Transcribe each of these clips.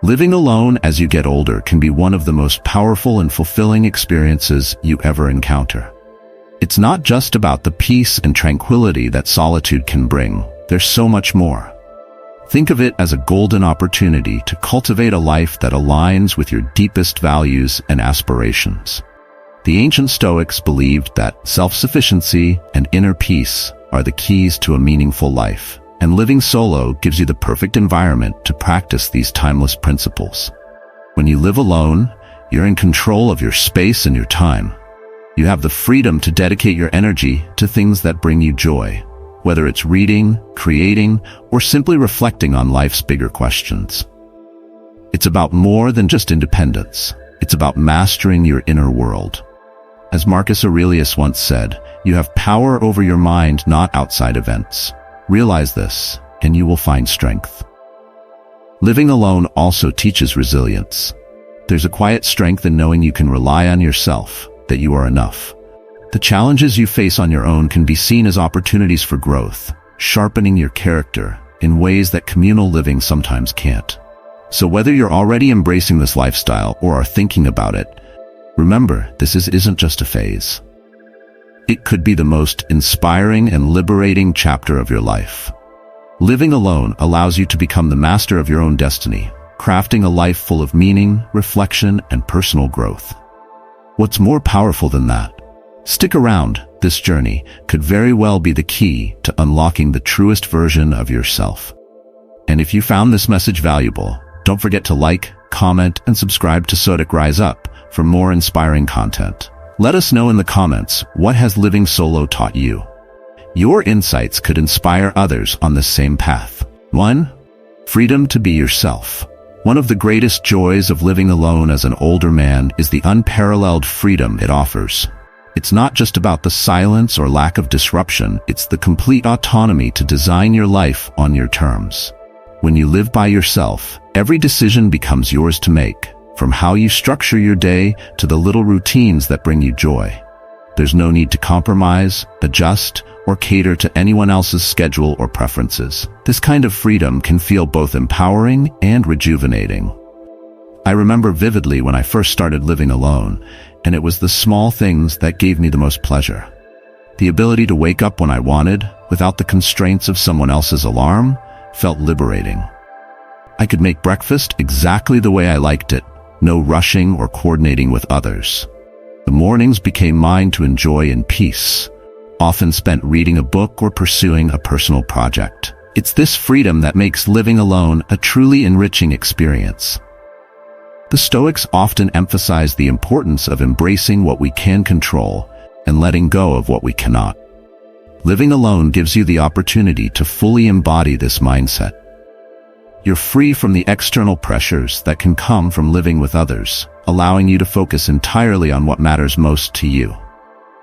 Living alone as you get older can be one of the most powerful and fulfilling experiences you ever encounter. It's not just about the peace and tranquility that solitude can bring. There's so much more. Think of it as a golden opportunity to cultivate a life that aligns with your deepest values and aspirations. The ancient Stoics believed that self-sufficiency and inner peace are the keys to a meaningful life, and living solo gives you the perfect environment to practice these timeless principles. When you live alone, you're in control of your space and your time. You have the freedom to dedicate your energy to things that bring you joy, whether it's reading, creating, or simply reflecting on life's bigger questions. It's about more than just independence. It's about mastering your inner world. As Marcus Aurelius once said, you have power over your mind, not outside events. Realize this, and you will find strength. Living alone also teaches resilience. There's a quiet strength in knowing you can rely on yourself, that you are enough. The challenges you face on your own can be seen as opportunities for growth, sharpening your character in ways that communal living sometimes can't. So whether you're already embracing this lifestyle or are thinking about it, remember, this isn't just a phase. It could be the most inspiring and liberating chapter of your life. Living alone allows you to become the master of your own destiny, crafting a life full of meaning, reflection, and personal growth. What's more powerful than that? Stick around. This journey could very well be the key to unlocking the truest version of yourself. And if you found this message valuable, don't forget to like, comment, and subscribe to Stoic Rise Up for more inspiring content. Let us know in the comments, what has living solo taught you? Your insights could inspire others on the same path. 1. Freedom to be yourself. One of the greatest joys of living alone as an older man is the unparalleled freedom it offers. It's not just about the silence or lack of disruption, it's the complete autonomy to design your life on your terms. When you live by yourself, every decision becomes yours to make, from how you structure your day to the little routines that bring you joy. There's no need to compromise, adjust, or cater to anyone else's schedule or preferences. This kind of freedom can feel both empowering and rejuvenating. I remember vividly when I first started living alone, and it was the small things that gave me the most pleasure. The ability to wake up when I wanted, without the constraints of someone else's alarm, felt liberating. I could make breakfast exactly the way I liked it, no rushing or coordinating with others. The mornings became mine to enjoy in peace, often spent reading a book or pursuing a personal project. It's this freedom that makes living alone a truly enriching experience. The Stoics often emphasize the importance of embracing what we can control and letting go of what we cannot. Living alone gives you the opportunity to fully embody this mindset. You're free from the external pressures that can come from living with others, allowing you to focus entirely on what matters most to you.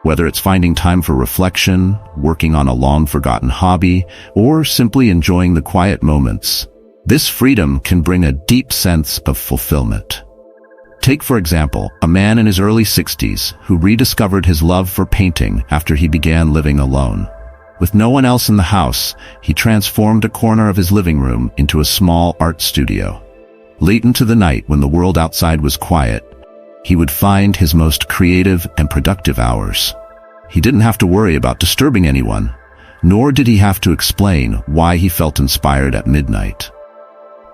Whether it's finding time for reflection, working on a long-forgotten hobby, or simply enjoying the quiet moments, this freedom can bring a deep sense of fulfillment. Take, for example, a man in his early 60s who rediscovered his love for painting after he began living alone. With no one else in the house, he transformed a corner of his living room into a small art studio. Late into the night, when the world outside was quiet, he would find his most creative and productive hours. He didn't have to worry about disturbing anyone, nor did he have to explain why he felt inspired at midnight.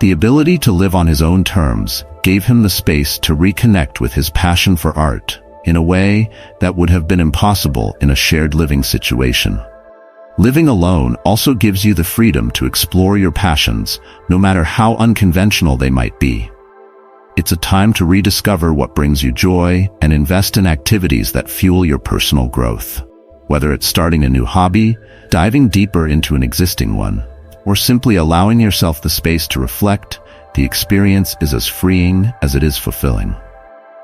The ability to live on his own terms gave him the space to reconnect with his passion for art in a way that would have been impossible in a shared living situation. Living alone also gives you the freedom to explore your passions, no matter how unconventional they might be. It's a time to rediscover what brings you joy and invest in activities that fuel your personal growth. Whether it's starting a new hobby, diving deeper into an existing one, or simply allowing yourself the space to reflect, the experience is as freeing as it is fulfilling.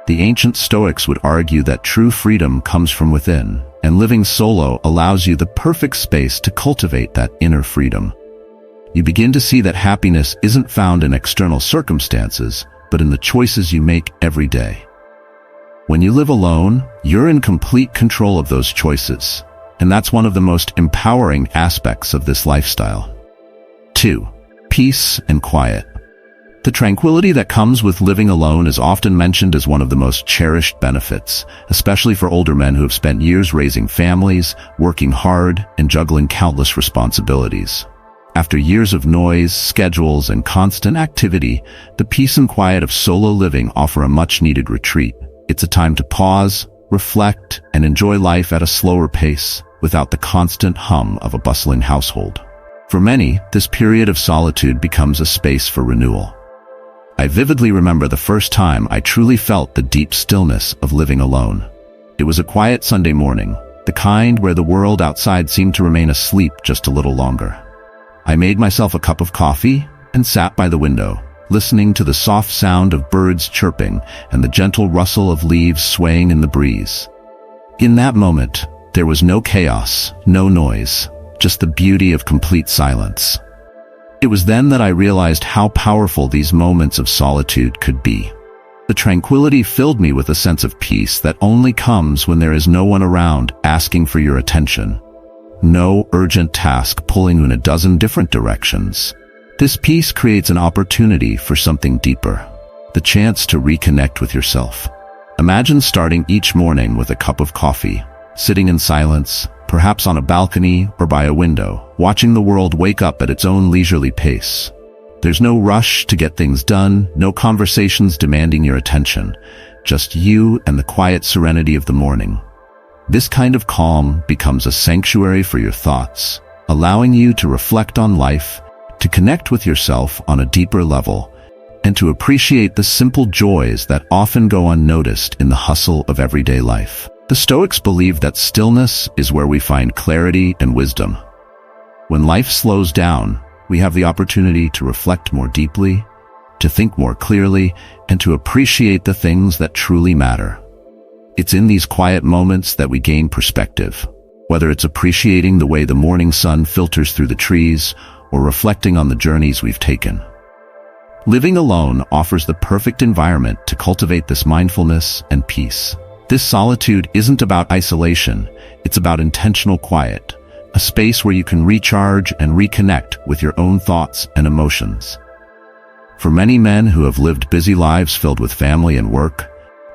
The ancient Stoics would argue that true freedom comes from within, and living solo allows you the perfect space to cultivate that inner freedom. You begin to see that happiness isn't found in external circumstances, but in the choices you make every day. When you live alone, you're in complete control of those choices, and that's one of the most empowering aspects of this lifestyle. 2. Peace and quiet. The tranquility that comes with living alone is often mentioned as one of the most cherished benefits, especially for older men who have spent years raising families, working hard, and juggling countless responsibilities. After years of noise, schedules, and constant activity, the peace and quiet of solo living offer a much-needed retreat. It's a time to pause, reflect, and enjoy life at a slower pace, without the constant hum of a bustling household. For many, this period of solitude becomes a space for renewal. I vividly remember the first time I truly felt the deep stillness of living alone. It was a quiet Sunday morning, the kind where the world outside seemed to remain asleep just a little longer. I made myself a cup of coffee and sat by the window, listening to the soft sound of birds chirping and the gentle rustle of leaves swaying in the breeze. In that moment, there was no chaos, no noise, just the beauty of complete silence. It was then that I realized how powerful these moments of solitude could be. The tranquility filled me with a sense of peace that only comes when there is no one around asking for your attention. No urgent task pulling you in a dozen different directions. This peace creates an opportunity for something deeper, the chance to reconnect with yourself. Imagine starting each morning with a cup of coffee, sitting in silence, perhaps on a balcony or by a window, watching the world wake up at its own leisurely pace. There's no rush to get things done, no conversations demanding your attention, just you and the quiet serenity of the morning. This kind of calm becomes a sanctuary for your thoughts, allowing you to reflect on life, to connect with yourself on a deeper level, and to appreciate the simple joys that often go unnoticed in the hustle of everyday life. The Stoics believed that stillness is where we find clarity and wisdom. When life slows down, we have the opportunity to reflect more deeply, to think more clearly, and to appreciate the things that truly matter. It's in these quiet moments that we gain perspective, whether it's appreciating the way the morning sun filters through the trees or reflecting on the journeys we've taken. Living alone offers the perfect environment to cultivate this mindfulness and peace. This solitude isn't about isolation, it's about intentional quiet, a space where you can recharge and reconnect with your own thoughts and emotions. For many men who have lived busy lives filled with family and work,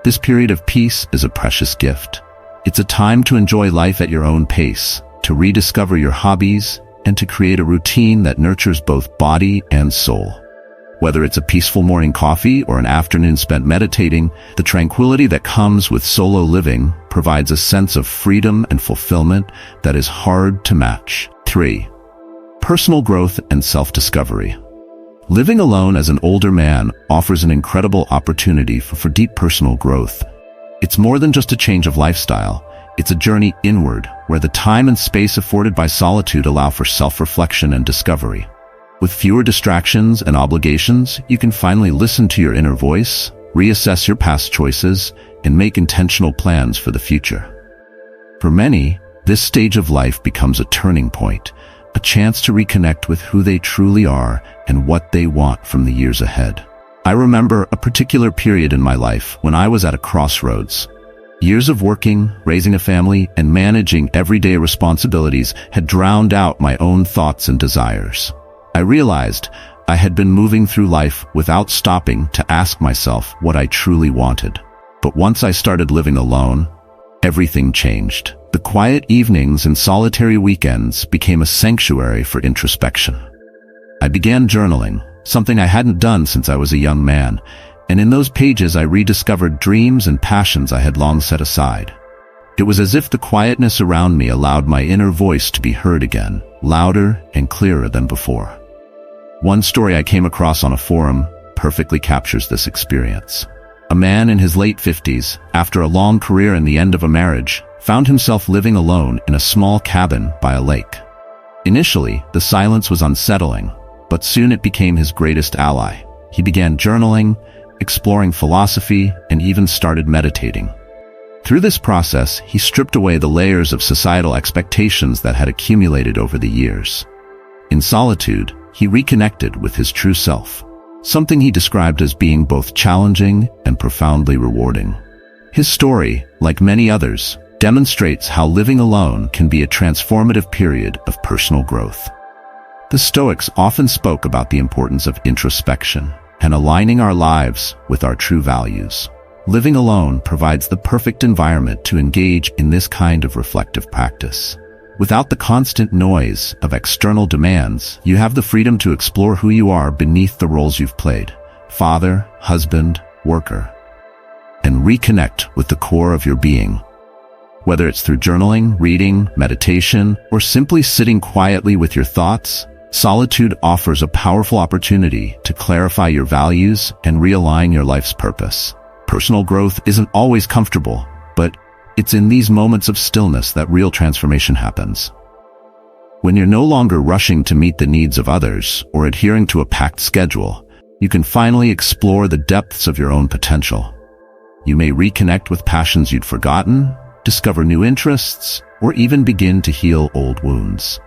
this period of peace is a precious gift. It's a time to enjoy life at your own pace, to rediscover your hobbies, and to create a routine that nurtures both body and soul. Whether it's a peaceful morning coffee or an afternoon spent meditating, the tranquility that comes with solo living provides a sense of freedom and fulfillment that is hard to match. 3. Personal growth and self-discovery. Living alone as an older man offers an incredible opportunity for deep personal growth. It's more than just a change of lifestyle. It's a journey inward, where the time and space afforded by solitude allow for self-reflection and discovery. With fewer distractions and obligations, you can finally listen to your inner voice, reassess your past choices, and make intentional plans for the future. For many, this stage of life becomes a turning point, a chance to reconnect with who they truly are and what they want from the years ahead. I remember a particular period in my life when I was at a crossroads. Years of working, raising a family, and managing everyday responsibilities had drowned out my own thoughts and desires. I realized I had been moving through life without stopping to ask myself what I truly wanted. But once I started living alone, everything changed. The quiet evenings and solitary weekends became a sanctuary for introspection. I began journaling, something I hadn't done since I was a young man, and in those pages I rediscovered dreams and passions I had long set aside. It was as if the quietness around me allowed my inner voice to be heard again, louder and clearer than before. One story I came across on a forum perfectly captures this experience. A man in his late 50s, after a long career and the end of a marriage, found himself living alone in a small cabin by a lake. Initially, the silence was unsettling, but soon it became his greatest ally. He began journaling, exploring philosophy, and even started meditating. Through this process, he stripped away the layers of societal expectations that had accumulated over the years. In solitude, he reconnected with his true self, something he described as being both challenging and profoundly rewarding. His story, like many others, demonstrates how living alone can be a transformative period of personal growth. The Stoics often spoke about the importance of introspection, and aligning our lives with our true values. Living alone provides the perfect environment to engage in this kind of reflective practice. Without the constant noise of external demands, you have the freedom to explore who you are beneath the roles you've played: father, husband, worker, and reconnect with the core of your being. Whether it's through journaling, reading, meditation, or simply sitting quietly with your thoughts, solitude offers a powerful opportunity to clarify your values and realign your life's purpose. Personal growth isn't always comfortable, but it's in these moments of stillness that real transformation happens. When you're no longer rushing to meet the needs of others or adhering to a packed schedule, you can finally explore the depths of your own potential. You may reconnect with passions you'd forgotten, discover new interests, or even begin to heal old wounds.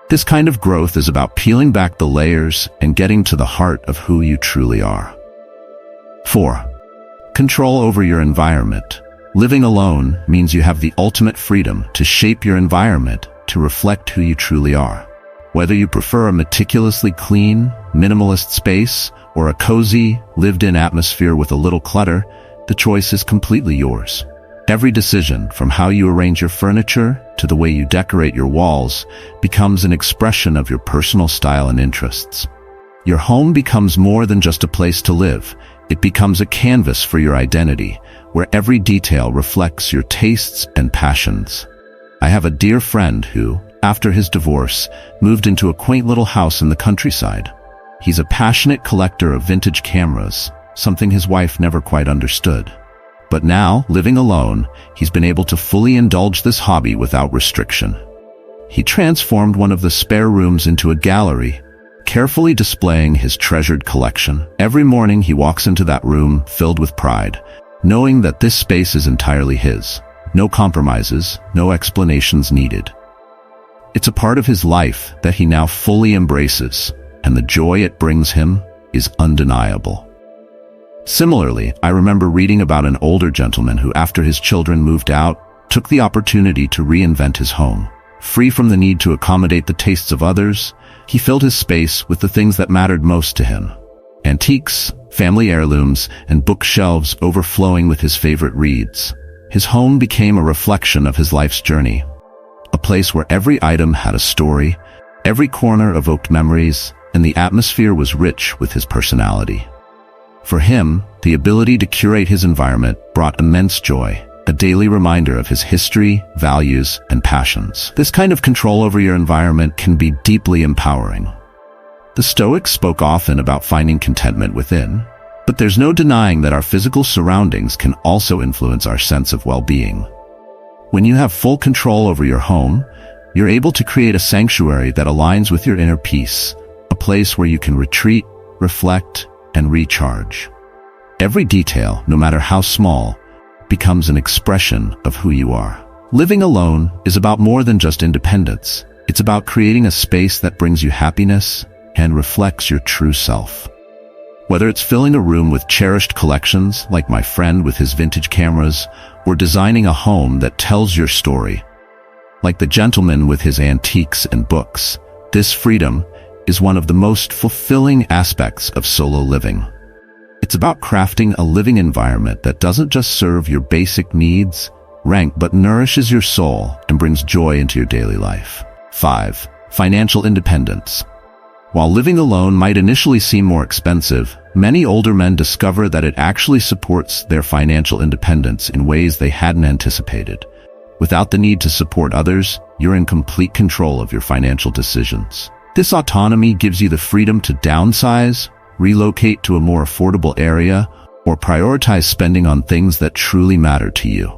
This kind of growth is about peeling back the layers and getting to the heart of who you truly are. 4. Control over your environment. Living alone means you have the ultimate freedom to shape your environment to reflect who you truly are. Whether you prefer a meticulously clean, minimalist space or a cozy, lived-in atmosphere with a little clutter, the choice is completely yours. Every decision, from how you arrange your furniture to the way you decorate your walls, becomes an expression of your personal style and interests. Your home becomes more than just a place to live. It becomes a canvas for your identity, where every detail reflects your tastes and passions. I have a dear friend who, after his divorce, moved into a quaint little house in the countryside. He's a passionate collector of vintage cameras, something his wife never quite understood. But now, living alone, he's been able to fully indulge this hobby without restriction. He transformed one of the spare rooms into a gallery, carefully displaying his treasured collection. Every morning he walks into that room filled with pride, knowing that this space is entirely his. No compromises, no explanations needed. It's a part of his life that he now fully embraces, and the joy it brings him is undeniable. Similarly, I remember reading about an older gentleman who, after his children moved out, took the opportunity to reinvent his home. Free from the need to accommodate the tastes of others, he filled his space with the things that mattered most to him: antiques, family heirlooms, and bookshelves overflowing with his favorite reads. His home became a reflection of his life's journey, a place where every item had a story, every corner evoked memories, and the atmosphere was rich with his personality. For him, the ability to curate his environment brought immense joy, a daily reminder of his history, values, and passions. This kind of control over your environment can be deeply empowering. The Stoics spoke often about finding contentment within, but there's no denying that our physical surroundings can also influence our sense of well-being. When you have full control over your home, you're able to create a sanctuary that aligns with your inner peace, a place where you can retreat, reflect, and recharge. Every detail, no matter how small, becomes an expression of who you are. Living alone is about more than just independence. It's about creating a space that brings you happiness and reflects your true self. Whether it's filling a room with cherished collections, like my friend with his vintage cameras, or designing a home that tells your story, like the gentleman with his antiques and books, this freedom is one of the most fulfilling aspects of solo living. It's about crafting a living environment that doesn't just serve your basic needs, but nourishes your soul and brings joy into your daily life. 5. Financial independence. While living alone might initially seem more expensive, many older men discover that it actually supports their financial independence in ways they hadn't anticipated. Without the need to support others, you're in complete control of your financial decisions. This autonomy gives you the freedom to downsize, relocate to a more affordable area, or prioritize spending on things that truly matter to you.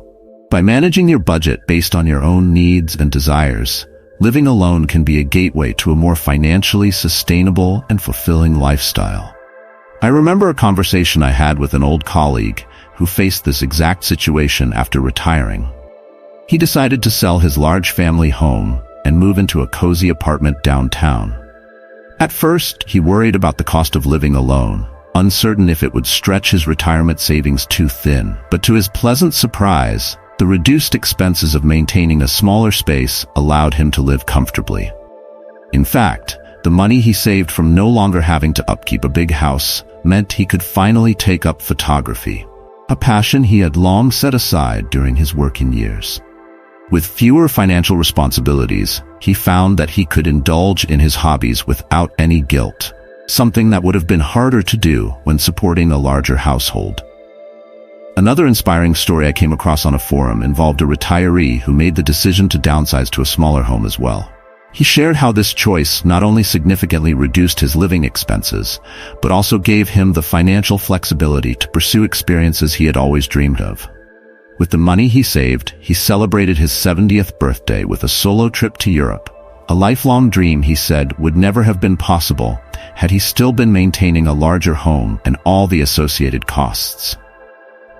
By managing your budget based on your own needs and desires, living alone can be a gateway to a more financially sustainable and fulfilling lifestyle. I remember a conversation I had with an old colleague who faced this exact situation after retiring. He decided to sell his large family home and move into a cozy apartment downtown. At first, he worried about the cost of living alone, uncertain if it would stretch his retirement savings too thin. But to his pleasant surprise, the reduced expenses of maintaining a smaller space allowed him to live comfortably. In fact, the money he saved from no longer having to upkeep a big house meant he could finally take up photography, a passion he had long set aside during his working years. With fewer financial responsibilities, he found that he could indulge in his hobbies without any guilt, something that would have been harder to do when supporting a larger household. Another inspiring story I came across on a forum involved a retiree who made the decision to downsize to a smaller home as well. He shared how this choice not only significantly reduced his living expenses, but also gave him the financial flexibility to pursue experiences he had always dreamed of. With the money he saved, he celebrated his 70th birthday with a solo trip to Europe, a lifelong dream he said would never have been possible had he still been maintaining a larger home and all the associated costs.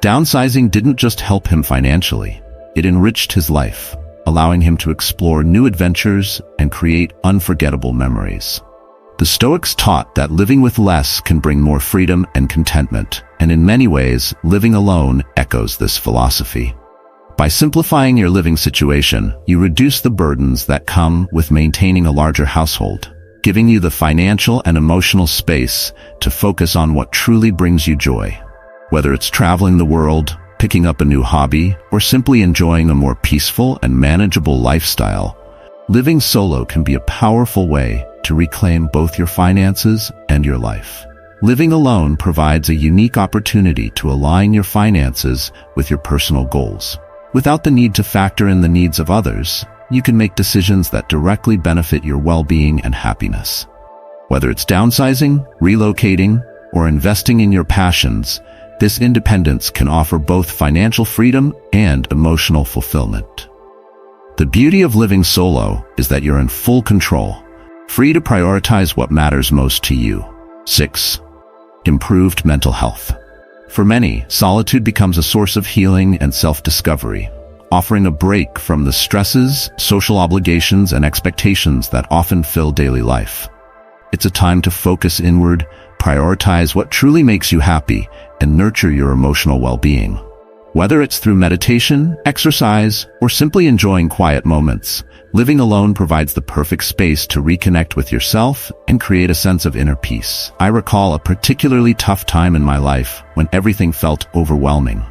Downsizing didn't just help him financially, it enriched his life, allowing him to explore new adventures and create unforgettable memories. The Stoics taught that living with less can bring more freedom and contentment, and in many ways, living alone echoes this philosophy. By simplifying your living situation, you reduce the burdens that come with maintaining a larger household, giving you the financial and emotional space to focus on what truly brings you joy. Whether it's traveling the world, picking up a new hobby, or simply enjoying a more peaceful and manageable lifestyle, living solo can be a powerful way to reclaim both your finances and your life. Living alone provides a unique opportunity to align your finances with your personal goals. Without the need to factor in the needs of others, you can make decisions that directly benefit your well-being and happiness. Whether it's downsizing, relocating, or investing in your passions, this independence can offer both financial freedom and emotional fulfillment. The beauty of living solo is that you're in full control, free to prioritize what matters most to you. 6. Improved mental health. For many, solitude becomes a source of healing and self-discovery, offering a break from the stresses, social obligations, and expectations that often fill daily life. It's a time to focus inward, prioritize what truly makes you happy, and nurture your emotional well-being. Whether it's through meditation, exercise, or simply enjoying quiet moments, living alone provides the perfect space to reconnect with yourself and create a sense of inner peace. I recall a particularly tough time in my life when everything felt overwhelming.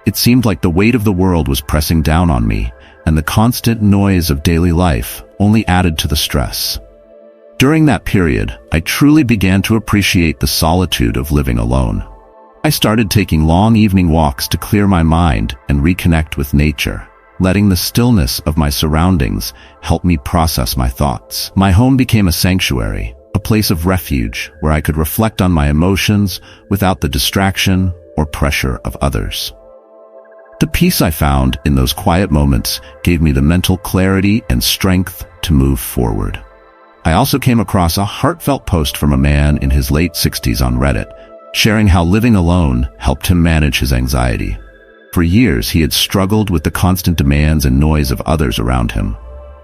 It seemed like the weight of the world was pressing down on me, and the constant noise of daily life only added to the stress. During that period, I truly began to appreciate the solitude of living alone. I started taking long evening walks to clear my mind and reconnect with nature, letting the stillness of my surroundings help me process my thoughts. My home became a sanctuary, a place of refuge where I could reflect on my emotions without the distraction or pressure of others. The peace I found in those quiet moments gave me the mental clarity and strength to move forward. I also came across a heartfelt post from a man in his late 60s on Reddit, sharing how living alone helped him manage his anxiety. For years, he had struggled with the constant demands and noise of others around him.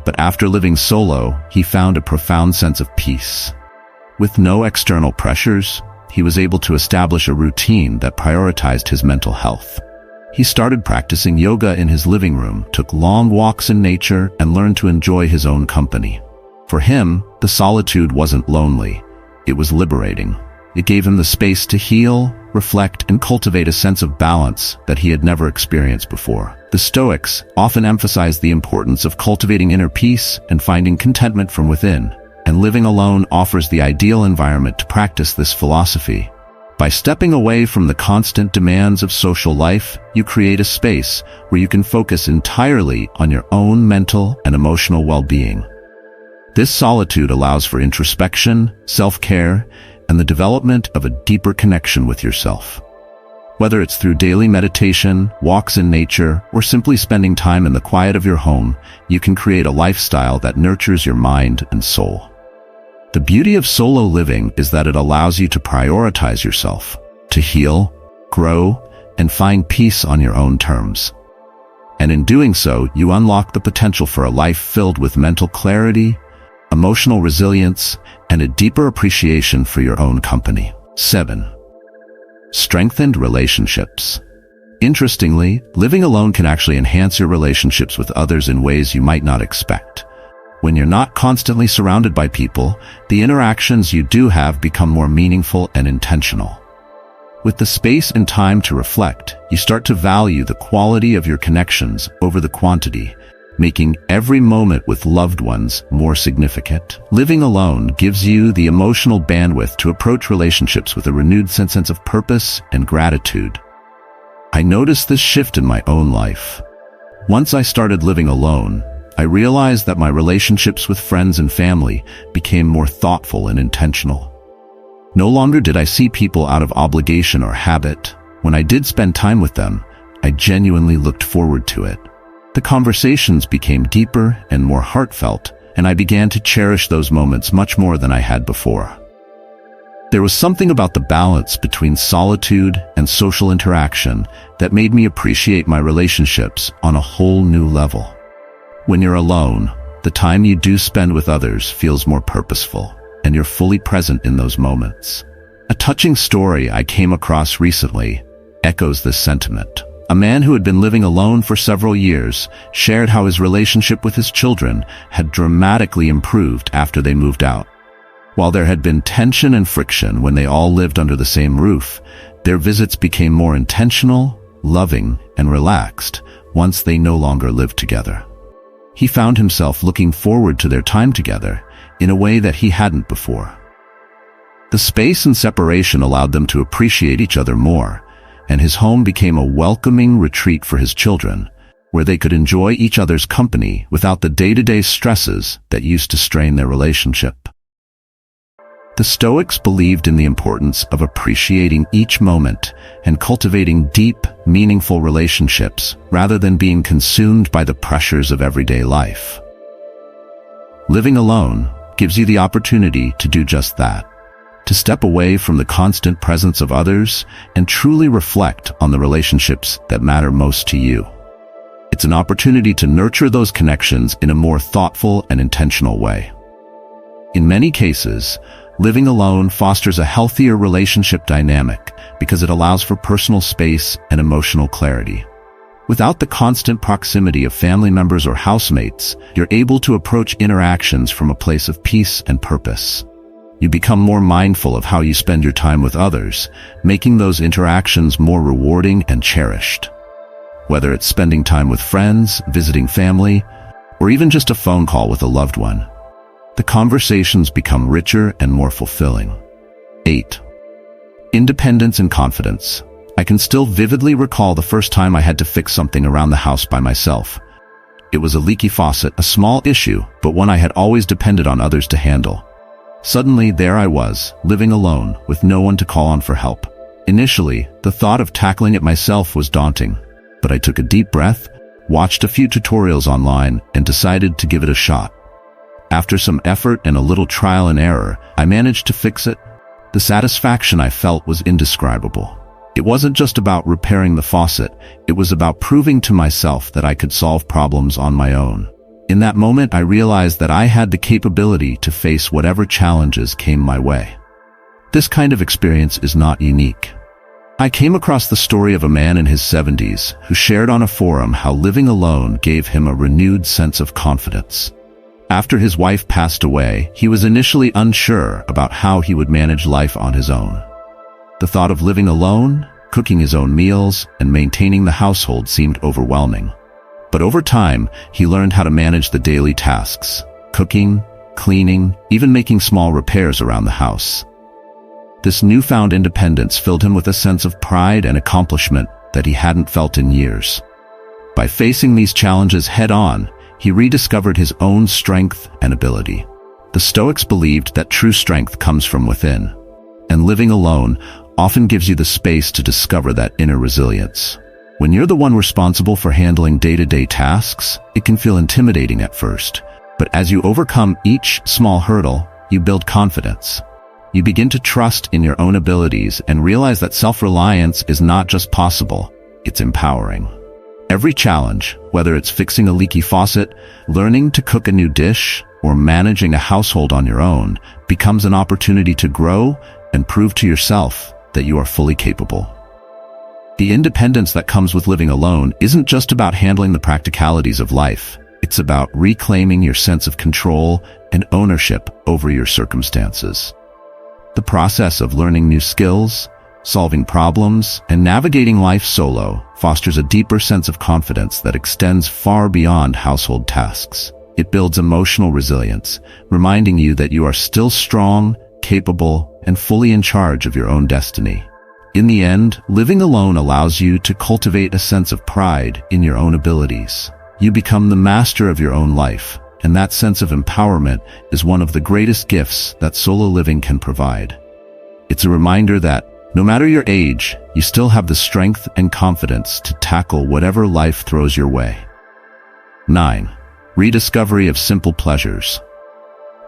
But after living solo, he found a profound sense of peace. With no external pressures, he was able to establish a routine that prioritized his mental health. He started practicing yoga in his living room, took long walks in nature, and learned to enjoy his own company. For him, the solitude wasn't lonely. It was liberating. It gave him the space to heal, reflect, and cultivate a sense of balance that he had never experienced before. The Stoics often emphasized the importance of cultivating inner peace and finding contentment from within, and living alone offers the ideal environment to practice this philosophy. By stepping away from the constant demands of social life, you create a space where you can focus entirely on your own mental and emotional well-being. This solitude allows for introspection, self-care, and the development of a deeper connection with yourself. Whether it's through daily meditation, walks in nature, or simply spending time in the quiet of your home, you can create a lifestyle that nurtures your mind and soul. The beauty of solo living is that it allows you to prioritize yourself, to heal, grow, and find peace on your own terms. And in doing so, you unlock the potential for a life filled with mental clarity, emotional resilience, and a deeper appreciation for your own company. 7. Strengthened relationships. Interestingly, living alone can actually enhance your relationships with others in ways you might not expect. When you're not constantly surrounded by people, the interactions you do have become more meaningful and intentional. With the space and time to reflect, you start to value the quality of your connections over the quantity, making every moment with loved ones more significant. Living alone gives you the emotional bandwidth to approach relationships with a renewed sense of purpose and gratitude. I noticed this shift in my own life. Once I started living alone, I realized that my relationships with friends and family became more thoughtful and intentional. No longer did I see people out of obligation or habit. When I did spend time with them, I genuinely looked forward to it. The conversations became deeper and more heartfelt, and I began to cherish those moments much more than I had before. There was something about the balance between solitude and social interaction that made me appreciate my relationships on a whole new level. When you're alone, the time you do spend with others feels more purposeful, and you're fully present in those moments. A touching story I came across recently echoes this sentiment. A man who had been living alone for several years shared how his relationship with his children had dramatically improved after they moved out. While there had been tension and friction when they all lived under the same roof, their visits became more intentional, loving, and relaxed once they no longer lived together. He found himself looking forward to their time together in a way that he hadn't before. The space and separation allowed them to appreciate each other more, and his home became a welcoming retreat for his children, where they could enjoy each other's company without the day-to-day stresses that used to strain their relationship. The Stoics believed in the importance of appreciating each moment and cultivating deep, meaningful relationships rather than being consumed by the pressures of everyday life. Living alone gives you the opportunity to do just that, to step away from the constant presence of others and truly reflect on the relationships that matter most to you. It's an opportunity to nurture those connections in a more thoughtful and intentional way. In many cases, living alone fosters a healthier relationship dynamic because it allows for personal space and emotional clarity. Without the constant proximity of family members or housemates, you're able to approach interactions from a place of peace and purpose. You become more mindful of how you spend your time with others, making those interactions more rewarding and cherished. Whether it's spending time with friends, visiting family, or even just a phone call with a loved one, the conversations become richer and more fulfilling. 8. Independence and confidence. I can still vividly recall the first time I had to fix something around the house by myself. It was a leaky faucet, a small issue, but one I had always depended on others to handle. Suddenly, there I was, living alone, with no one to call on for help. Initially, the thought of tackling it myself was daunting, but I took a deep breath, watched a few tutorials online, and decided to give it a shot. After some effort and a little trial and error, I managed to fix it. The satisfaction I felt was indescribable. It wasn't just about repairing the faucet, it was about proving to myself that I could solve problems on my own. In that moment, I realized that I had the capability to face whatever challenges came my way. This kind of experience is not unique. I came across the story of a man in his 70s who shared on a forum how living alone gave him a renewed sense of confidence. After his wife passed away, he was initially unsure about how he would manage life on his own. The thought of living alone, cooking his own meals, and maintaining the household seemed overwhelming. But over time, he learned how to manage the daily tasks: cooking, cleaning, even making small repairs around the house. This newfound independence filled him with a sense of pride and accomplishment that he hadn't felt in years. By facing these challenges head-on, he rediscovered his own strength and ability. The Stoics believed that true strength comes from within, and living alone often gives you the space to discover that inner resilience. When you're the one responsible for handling day-to-day tasks, it can feel intimidating at first, but as you overcome each small hurdle, you build confidence. You begin to trust in your own abilities and realize that self-reliance is not just possible, it's empowering. Every challenge, whether it's fixing a leaky faucet, learning to cook a new dish, or managing a household on your own, becomes an opportunity to grow and prove to yourself that you are fully capable. The independence that comes with living alone isn't just about handling the practicalities of life. It's about reclaiming your sense of control and ownership over your circumstances. The process of learning new skills, solving problems, and navigating life solo fosters a deeper sense of confidence that extends far beyond household tasks. It builds emotional resilience, reminding you that you are still strong, capable, and fully in charge of your own destiny. In the end, living alone allows you to cultivate a sense of pride in your own abilities. You become the master of your own life, and that sense of empowerment is one of the greatest gifts that solo living can provide. It's a reminder that, no matter your age, you still have the strength and confidence to tackle whatever life throws your way. 9. Rediscovery of simple pleasures.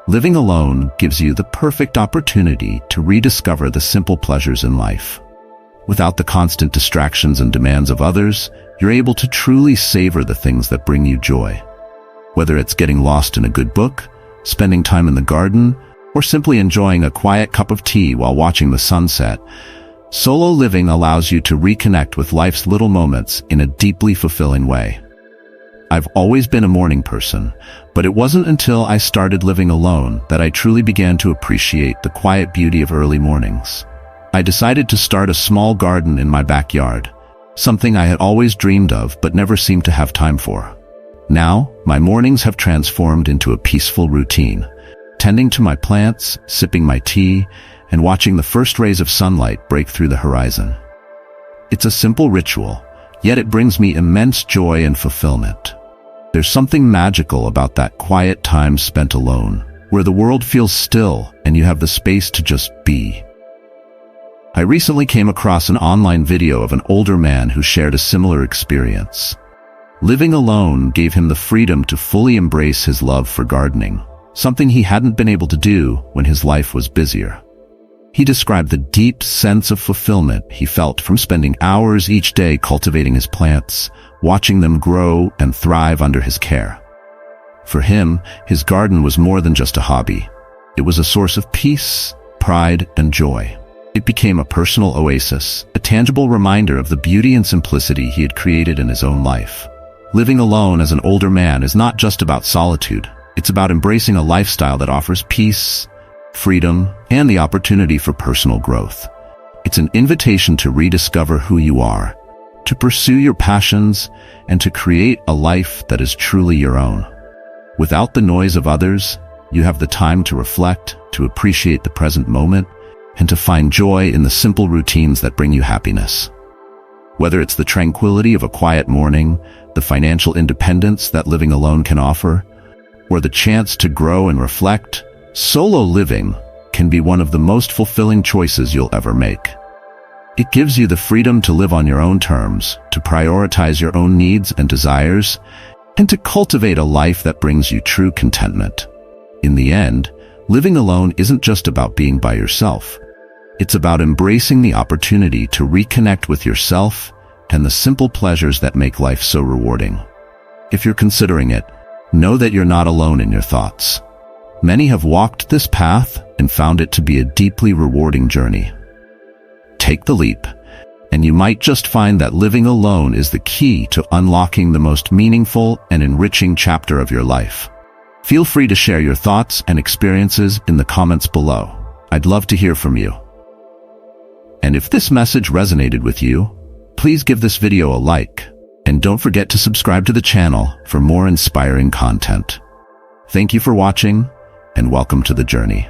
Living alone gives you the perfect opportunity to rediscover the simple pleasures in life. Without the constant distractions and demands of others, you're able to truly savor the things that bring you joy. Whether it's getting lost in a good book, spending time in the garden, or simply enjoying a quiet cup of tea while watching the sunset, solo living allows you to reconnect with life's little moments in a deeply fulfilling way. I've always been a morning person, but it wasn't until I started living alone that I truly began to appreciate the quiet beauty of early mornings. I decided to start a small garden in my backyard, something I had always dreamed of but never seemed to have time for. Now, my mornings have transformed into a peaceful routine, tending to my plants, sipping my tea, and watching the first rays of sunlight break through the horizon. It's a simple ritual, yet it brings me immense joy and fulfillment. There's something magical about that quiet time spent alone, where the world feels still and you have the space to just be. I recently came across an online video of an older man who shared a similar experience. Living alone gave him the freedom to fully embrace his love for gardening, something he hadn't been able to do when his life was busier. He described the deep sense of fulfillment he felt from spending hours each day cultivating his plants, watching them grow and thrive under his care. For him, his garden was more than just a hobby. It was a source of peace, pride, and joy. It became a personal oasis, a tangible reminder of the beauty and simplicity he had created in his own life. Living alone as an older man is not just about solitude. It's about embracing a lifestyle that offers peace, freedom, and the opportunity for personal growth. It's an invitation to rediscover who you are, to pursue your passions, and to create a life that is truly your own. Without the noise of others, you have the time to reflect, to appreciate the present moment, and to find joy in the simple routines that bring you happiness. Whether it's the tranquility of a quiet morning, the financial independence that living alone can offer, or the chance to grow and reflect, solo living can be one of the most fulfilling choices you'll ever make. It gives you the freedom to live on your own terms, to prioritize your own needs and desires, and to cultivate a life that brings you true contentment. In the end, living alone isn't just about being by yourself. It's about embracing the opportunity to reconnect with yourself and the simple pleasures that make life so rewarding. If you're considering it, know that you're not alone in your thoughts. Many have walked this path and found it to be a deeply rewarding journey. Take the leap, and you might just find that living alone is the key to unlocking the most meaningful and enriching chapter of your life. Feel free to share your thoughts and experiences in the comments below. I'd love to hear from you. And if this message resonated with you, please give this video a like, and don't forget to subscribe to the channel for more inspiring content. Thank you for watching, and welcome to the journey.